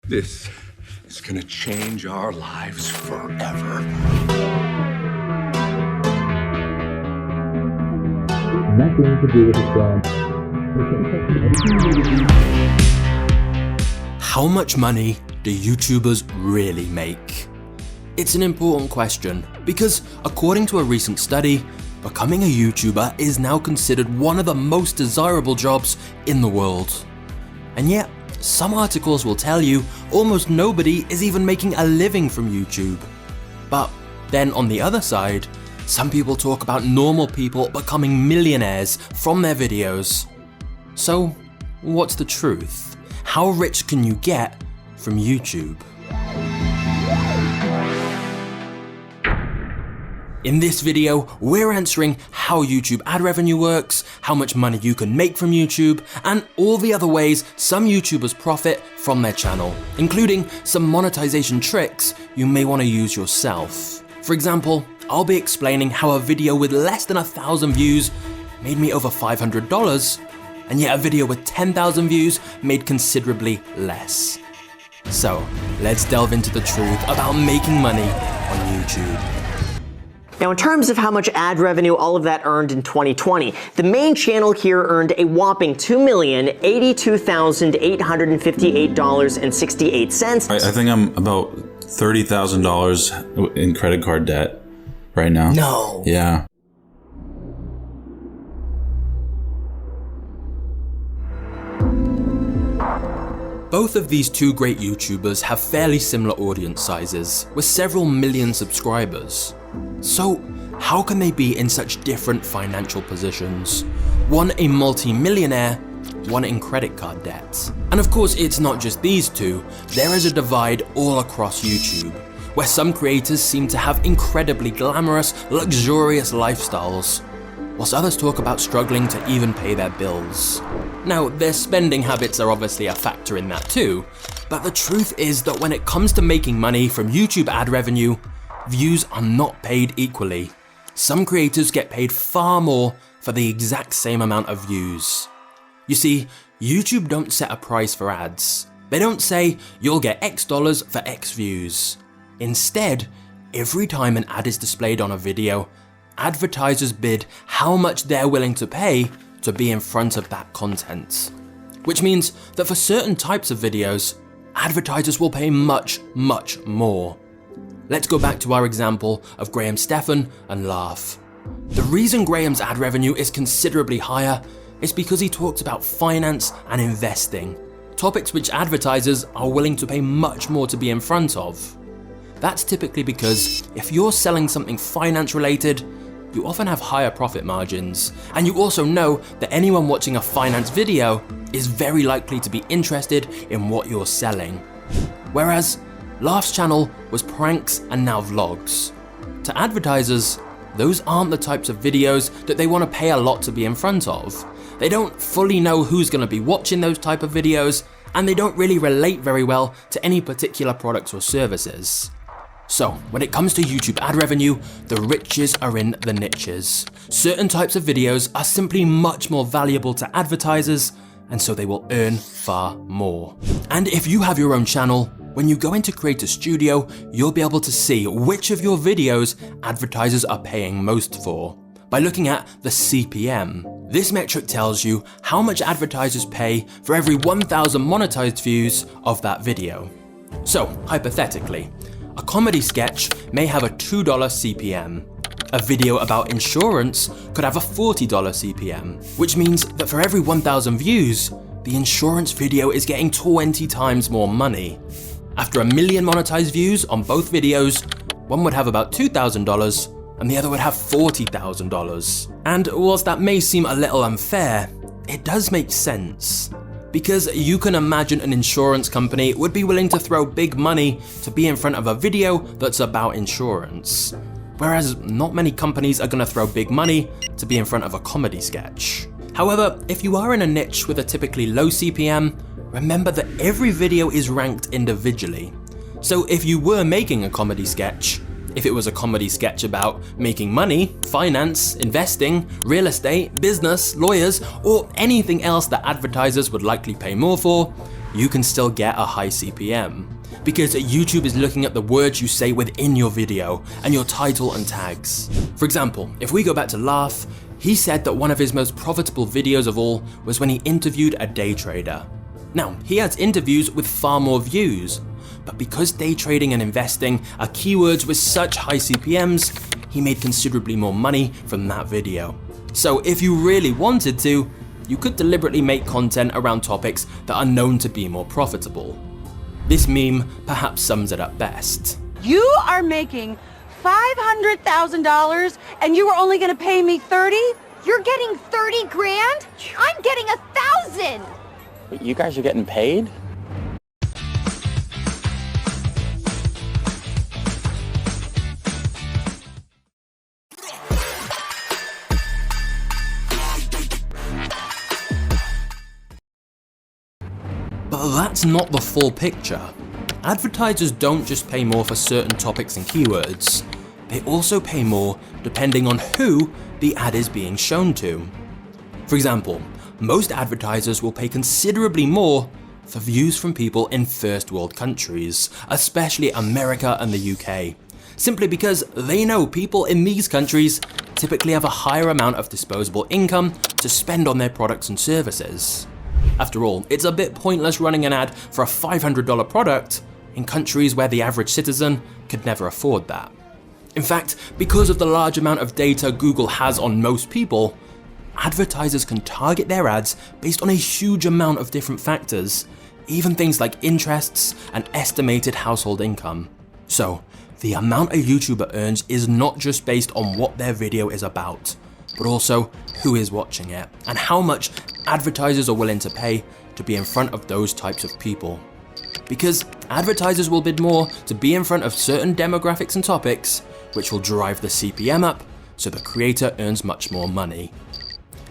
This is gonna change our lives forever. Nothing to do with his job. How much money do YouTubers really make? It's an important question because, according to a recent study, becoming a YouTuber is now considered one of the most desirable jobs in the world. And yet, some articles will tell you almost nobody is even making a living from YouTube. But then on the other side, some people talk about normal people becoming millionaires from their videos. So, what's the truth? How rich can you get from YouTube? In this video, we're answering how YouTube ad revenue works, how much money you can make from YouTube, and all the other ways some YouTubers profit from their channel, including some monetization tricks you may want to use yourself. For example, I'll be explaining how a video with less than 1,000 views made me over $500, and yet a video with 10,000 views made considerably less. So, let's delve into the truth about making money on YouTube. Now, in terms of how much ad revenue all of that earned in 2020, the main channel here earned a whopping $2,082,858.68. I think I'm about $30,000 in credit card debt right now. No. Yeah. Both of these two great YouTubers have fairly similar audience sizes, with several million subscribers. So, how can they be in such different financial positions? One a multi-millionaire, one in credit card debt. And of course, it's not just these two. There is a divide all across YouTube, where some creators seem to have incredibly glamorous, luxurious lifestyles, whilst others talk about struggling to even pay their bills. Now, their spending habits are obviously a factor in that too, but the truth is that when it comes to making money from YouTube ad revenue, views are not paid equally. Some creators get paid far more for the exact same amount of views. You see, YouTube don't set a price for ads. They don't say, you'll get X dollars for X views. Instead, every time an ad is displayed on a video, advertisers bid how much they're willing to pay to be in front of that content. Which means that for certain types of videos, advertisers will pay much, much more. Let's go back to our example of Graham Stephan and Laugh. The reason Graham's ad revenue is considerably higher is because he talks about finance and investing, topics which advertisers are willing to pay much more to be in front of. That's typically because if you're selling something finance related, you often have higher profit margins, and you also know that anyone watching a finance video is very likely to be interested in what you're selling. Whereas Laugh's channel was pranks and now vlogs. To advertisers, those aren't the types of videos that they want to pay a lot to be in front of. They don't fully know who's going to be watching those type of videos, and they don't really relate very well to any particular products or services. So, when it comes to YouTube ad revenue, the riches are in the niches. Certain types of videos are simply much more valuable to advertisers, and so they will earn far more. And if you have your own channel, when you go into Creator Studio, you'll be able to see which of your videos advertisers are paying most for by looking at the CPM. This metric tells you how much advertisers pay for every 1,000 monetized views of that video. So, hypothetically, a comedy sketch may have a $2 CPM. A video about insurance could have a $40 CPM, which means that for every 1,000 views, the insurance video is getting 20 times more money. After 1 million monetized views on both videos, one would have about $2,000 and the other would have $40,000. And whilst that may seem a little unfair, it does make sense. Because you can imagine an insurance company would be willing to throw big money to be in front of a video that's about insurance. Whereas not many companies are going to throw big money to be in front of a comedy sketch. However, if you are in a niche with a typically low CPM, remember that every video is ranked individually. So if you were making a comedy sketch, if it was a comedy sketch about making money, finance, investing, real estate, business, lawyers, or anything else that advertisers would likely pay more for, you can still get a high CPM, because YouTube is looking at the words you say within your video and your title and tags. For example, if we go back to Laugh, he said that one of his most profitable videos of all was when he interviewed a day trader. Now, he has interviews with far more views, but because day trading and investing are keywords with such high CPMs, he made considerably more money from that video. So if you really wanted to, you could deliberately make content around topics that are known to be more profitable. This meme perhaps sums it up best. You are making $500,000 and you were only gonna pay me 30? You're getting 30 grand? I'm getting 1,000! But you guys are getting paid? But that's not the full picture. Advertisers don't just pay more for certain topics and keywords, they also pay more depending on who the ad is being shown to. For example, most advertisers will pay considerably more for views from people in first world countries, especially America and the UK, simply because they know people in these countries typically have a higher amount of disposable income to spend on their products and services. After all, it's a bit pointless running an ad for a $500 product in countries where the average citizen could never afford that. In fact, because of the large amount of data Google has on most people, advertisers can target their ads based on a huge amount of different factors, even things like interests and estimated household income. So, the amount a YouTuber earns is not just based on what their video is about, but also who is watching it and how much advertisers are willing to pay to be in front of those types of people. Because advertisers will bid more to be in front of certain demographics and topics, which will drive the CPM up, so the creator earns much more money.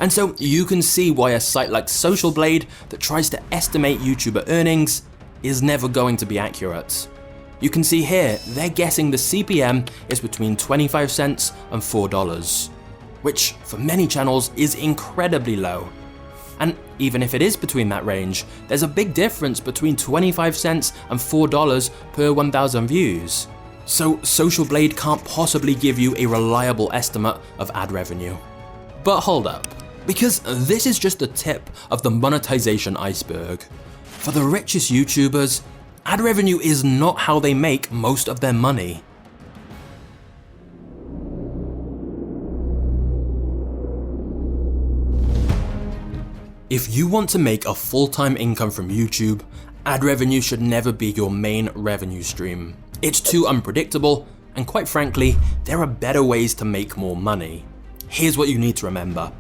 And so you can see why a site like Social Blade that tries to estimate YouTuber earnings is never going to be accurate. You can see here, they're guessing the CPM is between 25 cents and $4, which for many channels is incredibly low. And even if it is between that range, there's a big difference between 25 cents and $4 per 1,000 views. So Social Blade can't possibly give you a reliable estimate of ad revenue. But hold up, because this is just the tip of the monetization iceberg. For the richest YouTubers, ad revenue is not how they make most of their money. If you want to make a full-time income from YouTube, ad revenue should never be your main revenue stream. It's too unpredictable, and quite frankly, there are better ways to make more money. Here's what you need to remember.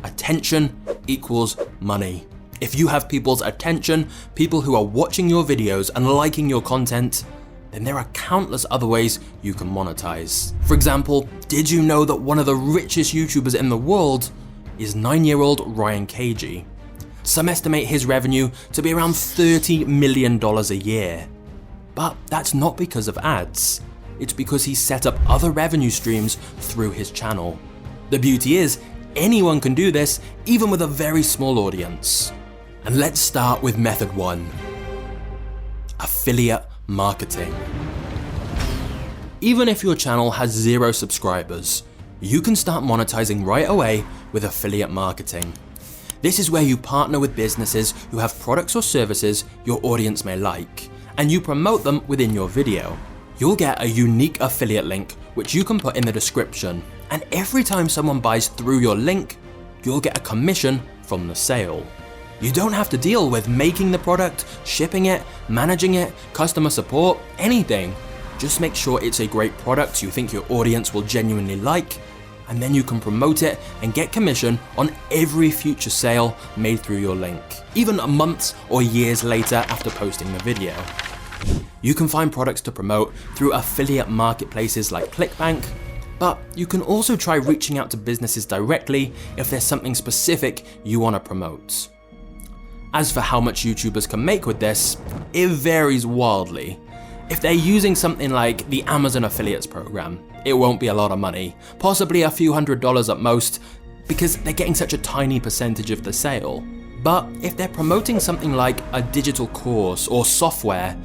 Attention equals money. If you have people's attention, people who are watching your videos and liking your content, then there are countless other ways you can monetize. For example, did you know that one of the richest YouTubers in the world is 9-year-old Ryan Cagey? Some estimate his revenue to be around $30 million a year. But that's not because of ads. It's because he set up other revenue streams through his channel. The beauty is, anyone can do this, even with a very small audience. And let's start with method 1. Affiliate marketing. Even if your channel has 0 subscribers, you can start monetizing right away with affiliate marketing. This is where you partner with businesses who have products or services your audience may like, and you promote them within your video. You'll get a unique affiliate link which you can put in the description, and every time someone buys through your link, you'll get a commission from the sale. You don't have to deal with making the product, shipping it, managing it, customer support, anything. Just make sure it's a great product you think your audience will genuinely like, and then you can promote it and get commission on every future sale made through your link, even months or years later after posting the video. You can find products to promote through affiliate marketplaces like ClickBank, but you can also try reaching out to businesses directly if there's something specific you want to promote. As for how much YouTubers can make with this, it varies wildly. If they're using something like the Amazon affiliates program, it won't be a lot of money, possibly a few $100s at most, because they're getting such a tiny percentage of the sale. But if they're promoting something like a digital course or software,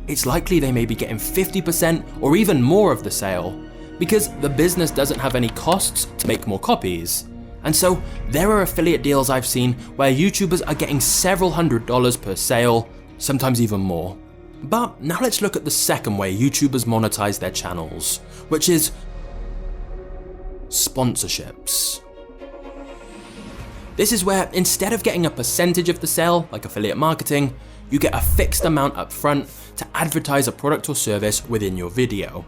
it's likely they may be getting 50% or even more of the sale, because the business doesn't have any costs to make more copies. And so there are affiliate deals I've seen where YouTubers are getting several $100s per sale, sometimes even more. But now let's look at the second way YouTubers monetize their channels, which is sponsorships. This is where instead of getting a percentage of the sale, like affiliate marketing, you get a fixed amount up front to advertise a product or service within your video.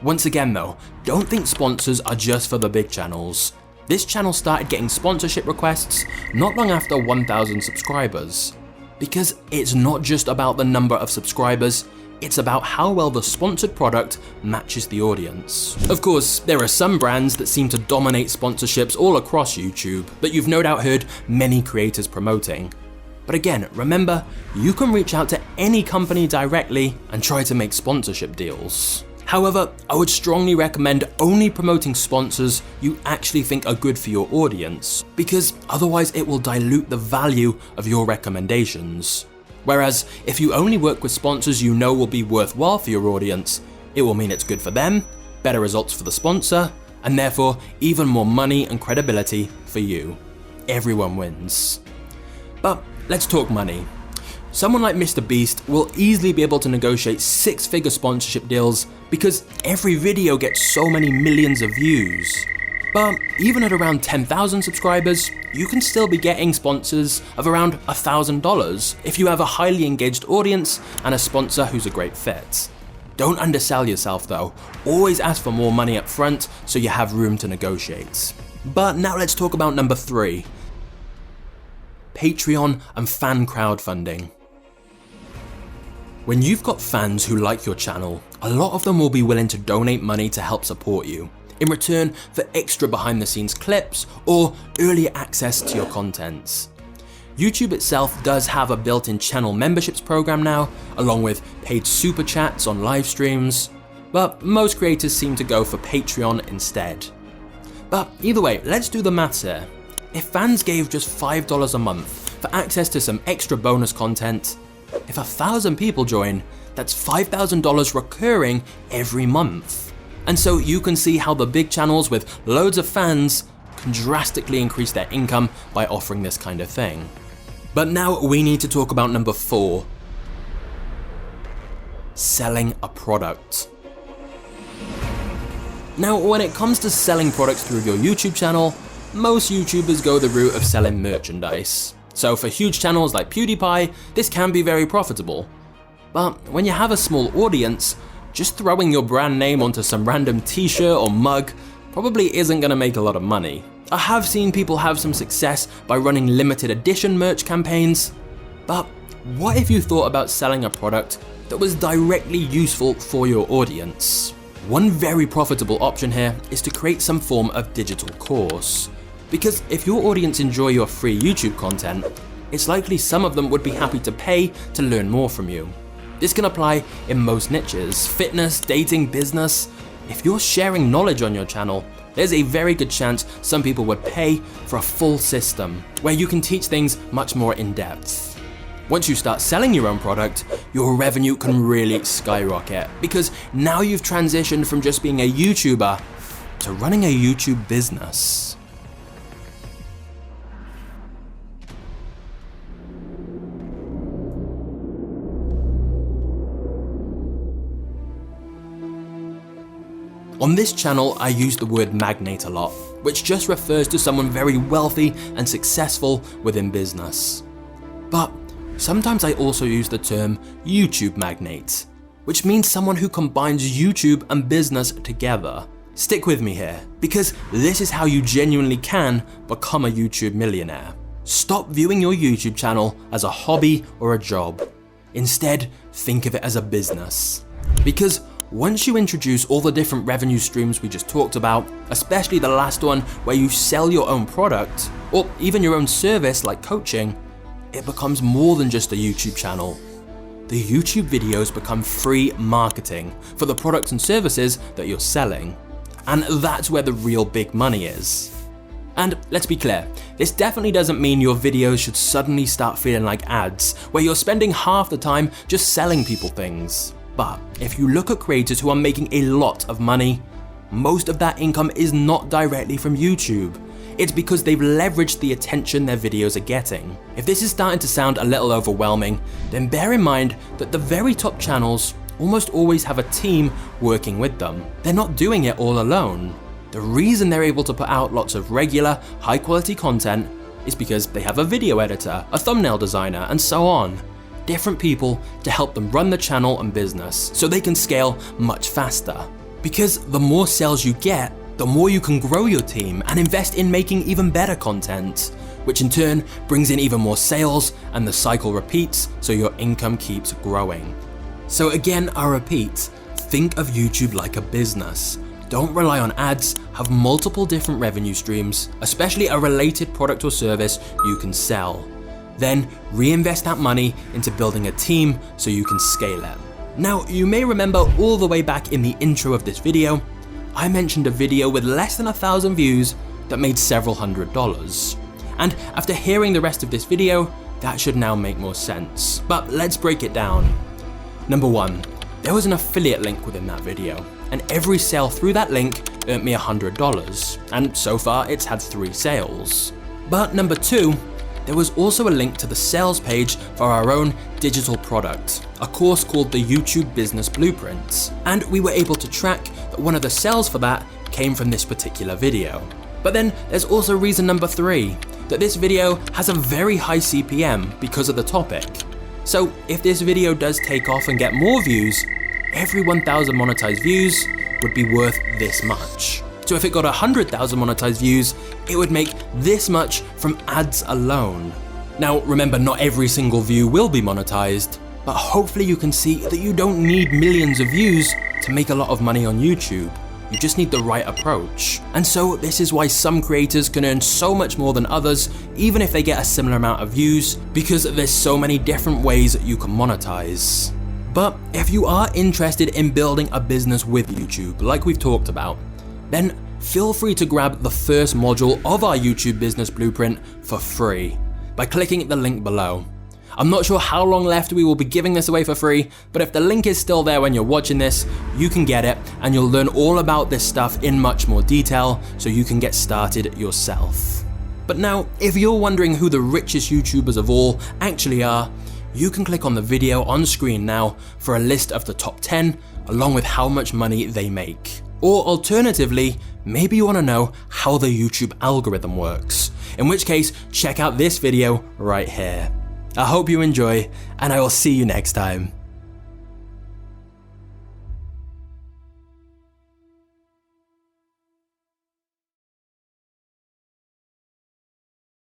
Once again though, don't think sponsors are just for the big channels. This channel started getting sponsorship requests not long after 1,000 subscribers. Because it's not just about the number of subscribers, it's about how well the sponsored product matches the audience. Of course, there are some brands that seem to dominate sponsorships all across YouTube that you've no doubt heard many creators promoting. But again, remember, you can reach out to any company directly and try to make sponsorship deals. However, I would strongly recommend only promoting sponsors you actually think are good for your audience, because otherwise it will dilute the value of your recommendations. Whereas if you only work with sponsors you know will be worthwhile for your audience, it will mean it's good for them, better results for the sponsor, and therefore even more money and credibility for you. Everyone wins. But let's talk money. Someone like Mr. Beast will easily be able to negotiate 6-figure sponsorship deals because every video gets so many millions of views. But even at around 10,000 subscribers, you can still be getting sponsors of around $1,000 if you have a highly engaged audience and a sponsor who's a great fit. Don't undersell yourself though, always ask for more money up front so you have room to negotiate. But now let's talk about number 3. Patreon and fan crowdfunding. When you've got fans who like your channel, a lot of them will be willing to donate money to help support you, in return for extra behind the scenes clips or early access to your content. YouTube itself does have a built-in channel memberships program now, along with paid super chats on live streams, but most creators seem to go for Patreon instead. But either way, let's do the maths here. If fans gave just $5 a month for access to some extra bonus content, if 1,000 people join, that's $5,000 recurring every month. And so you can see how the big channels with loads of fans can drastically increase their income by offering this kind of thing. But now we need to talk about number 4. Selling a product. Now, when it comes to selling products through your YouTube channel, most YouTubers go the route of selling merchandise. So for huge channels like PewDiePie, this can be very profitable. But when you have a small audience, just throwing your brand name onto some random t-shirt or mug probably isn't going to make a lot of money. I have seen people have some success by running limited edition merch campaigns, but what if you thought about selling a product that was directly useful for your audience? One very profitable option here is to create some form of digital course. Because if your audience enjoy your free YouTube content, it's likely some of them would be happy to pay to learn more from you. This can apply in most niches: fitness, dating, business. If you're sharing knowledge on your channel, there's a very good chance some people would pay for a full system where you can teach things much more in depth. Once you start selling your own product, your revenue can really skyrocket because now you've transitioned from just being a YouTuber to running a YouTube business. On this channel, I use the word magnate a lot, which just refers to someone very wealthy and successful within business. But sometimes I also use the term YouTube magnate, which means someone who combines YouTube and business together. Stick with me here, because this is how you genuinely can become a YouTube millionaire. Stop viewing your YouTube channel as a hobby or a job. Instead, think of it as a business. Because once you introduce all the different revenue streams we just talked about, especially the last one where you sell your own product, or even your own service like coaching, it becomes more than just a YouTube channel. The YouTube videos become free marketing for the products and services that you're selling. And that's where the real big money is. And let's be clear, this definitely doesn't mean your videos should suddenly start feeling like ads, where you're spending half the time just selling people things. But if you look at creators who are making a lot of money, most of that income is not directly from YouTube. It's because they've leveraged the attention their videos are getting. If this is starting to sound a little overwhelming, then bear in mind that the very top channels almost always have a team working with them. They're not doing it all alone. The reason they're able to put out lots of regular, high quality content is because they have a video editor, a thumbnail designer, and so on. Different people to help them run the channel and business so they can scale much faster. Because the more sales you get, the more you can grow your team and invest in making even better content, which in turn brings in even more sales and the cycle repeats so your income keeps growing. So again, I repeat, think of YouTube like a business. Don't rely on ads, have multiple different revenue streams, especially a related product or service you can sell. Then reinvest that money into building a team so you can scale it. Now, you may remember all the way back in the intro of this video, I mentioned a video with less than 1,000 views that made several $100s. And after hearing the rest of this video, that should now make more sense. But let's break it down. Number 1, there was an affiliate link within that video, and every sale through that link earned me $100, and so far it's had 3 sales. But number 2, there was also a link to the sales page for our own digital product, a course called the YouTube Business Blueprint, and we were able to track that one of the sales for that came from this particular video. But then there's also reason number 3, that this video has a very high CPM because of the topic. So if this video does take off and get more views, every 1,000 monetized views would be worth this much. So if it got 100,000 monetized views, it would make this much from ads alone. Now remember, not every single view will be monetized, but hopefully you can see that you don't need millions of views to make a lot of money on YouTube. You just need the right approach. And so this is why some creators can earn so much more than others, even if they get a similar amount of views, because there's so many different ways that you can monetize. But if you are interested in building a business with YouTube, like we've talked about, then feel free to grab the first module of our YouTube Business Blueprint for free by clicking the link below. I'm not sure how long left we will be giving this away for free, but if the link is still there when you're watching this, you can get it and you'll learn all about this stuff in much more detail so you can get started yourself. But now, if you're wondering who the richest YouTubers of all actually are, you can click on the video on screen now for a list of the top 10 along with how much money they make. Or alternatively, maybe you want to know how the YouTube algorithm works, in which case check out this video right here. I hope you enjoy, and I will see you next time.